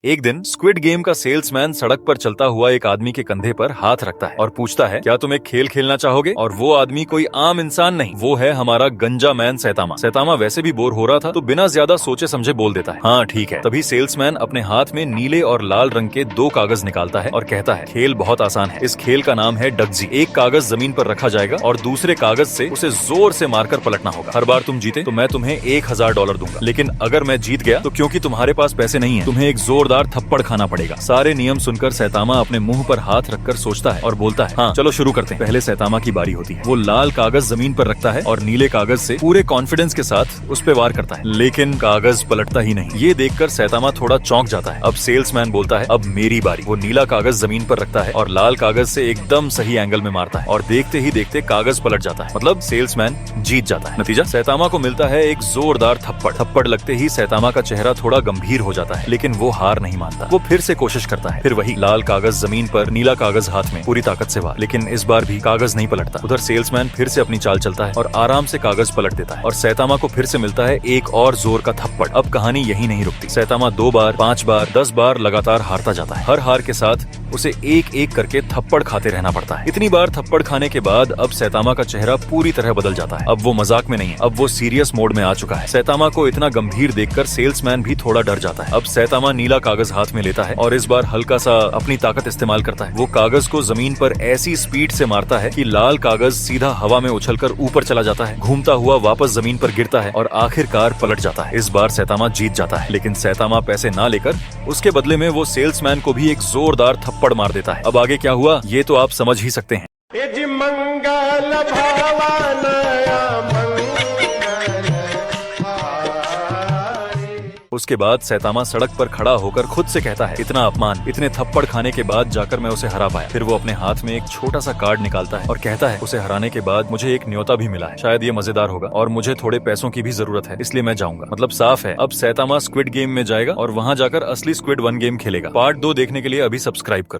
एक दिन squid game का सेल्समैन सड़क पर चलता हुआ एक आदमी के कंधे पर हाथ रखता है और पूछता है, क्या तुम एक खेल खेलना चाहोगे? और वो आदमी कोई आम इंसान नहीं, वो है हमारा गंजा मैन सैतामा। सैतामा वैसे भी बोर हो रहा था तो बिना ज्यादा सोचे समझे बोल देता है, हाँ ठीक है। तभी सेल्समैन अपने हाथ में नीले और लाल रंग के दो कागज निकालता है और कहता है, खेल बहुत आसान है। इस खेल का नाम है डगजी। एक कागज जमीन पर रखा जाएगा और दूसरे कागज से उसे जोर से मारकर पलटना होगा। हर बार तुम जीते तो मैं तुम्हें $1000 दूंगा, लेकिन अगर मैं जीत गया तो क्योंकि तुम्हारे पास पैसे नहीं है, तुम्हें एक जोरदार थप्पड़ खाना पड़ेगा। सारे नियम सुनकर सैतामा अपने मुंह पर हाथ रखकर सोचता है और बोलता है, हाँ चलो शुरू करते हैं। पहले सैतामा की बारी होती है। वो लाल कागज जमीन पर रखता है और नीले कागज से पूरे कॉन्फिडेंस के साथ उस पे वार करता है, लेकिन कागज पलटता ही नहीं। ये देखकर सैतामा थोड़ा चौंक जाता है। अब सेल्समैन बोलता है, अब मेरी बारी। वो नीला कागज जमीन पर रखता है और लाल कागज से एकदम सही एंगल में मारता है और देखते ही देखते कागज पलट जाता है, मतलब सेल्समैन जीत जाता है। नतीजा, सैतामा को मिलता है एक जोरदार थप्पड़। थप्पड़ लगते ही सैतामा का चेहरा थोड़ा गंभीर हो जाता है, लेकिन वो हार नहीं मानता। वो फिर से कोशिश करता है। फिर वही लाल कागज जमीन पर, नीला कागज हाथ में, पूरी ताकत से वार, लेकिन इस बार भी कागज नहीं पलटता। उधर सेल्समैन फिर से अपनी चाल चलता है और आराम से कागज पलट देता है और सैतामा को फिर से मिलता है एक और जोर का थप्पड़। अब कहानी यही नहीं रुकती। सैतामा 2 बार, 5 बार, 10 बार लगातार हारता जाता है। हर हार के साथ उसे एक एक करके थप्पड़ खाते रहना पड़ता है। इतनी बार थप्पड़ खाने के बाद अब सैतामा का चेहरा पूरी तरह बदल जाता है। अब वो मजाक में नहीं है, अब वो सीरियस मोड में आ चुका है। सैतामा को इतना गंभीर देखकर सेल्समैन भी थोड़ा डर जाता है। अब सैतामा नीला कागज हाथ में लेता है और इस बार हल्का सा अपनी ताकत इस्तेमाल करता है। वो कागज को जमीन पर ऐसी स्पीड से मारता है कि लाल कागज सीधा हवा में उछलकर ऊपर चला जाता है, घूमता हुआ वापस जमीन पर गिरता है और आखिरकार पलट जाता है। इस बार सैतामा जीत जाता है, लेकिन सैतामा पैसे ना लेकर उसके बदले में वो सेल्समैन को भी एक जोरदार थप्पड़ मार देता है। अब आगे क्या हुआ ये तो आप समझ ही सकते हैं। उसके बाद सैतामा सड़क पर खड़ा होकर खुद से कहता है, इतना अपमान, इतने थप्पड़ खाने के बाद जाकर मैं उसे हरा पाया। फिर वो अपने हाथ में एक छोटा सा कार्ड निकालता है और कहता है, उसे हराने के बाद मुझे एक न्योता भी मिला है, शायद ये मजेदार होगा और मुझे थोड़े पैसों की भी जरूरत है, इसलिए मैं जाऊंगा। मतलब साफ है, अब सैतामा स्क्विड गेम में जाएगा और वहां जाकर असली स्क्विड 1 गेम खेलेगा। पार्ट 2 देखने के लिए अभी सब्सक्राइब करो।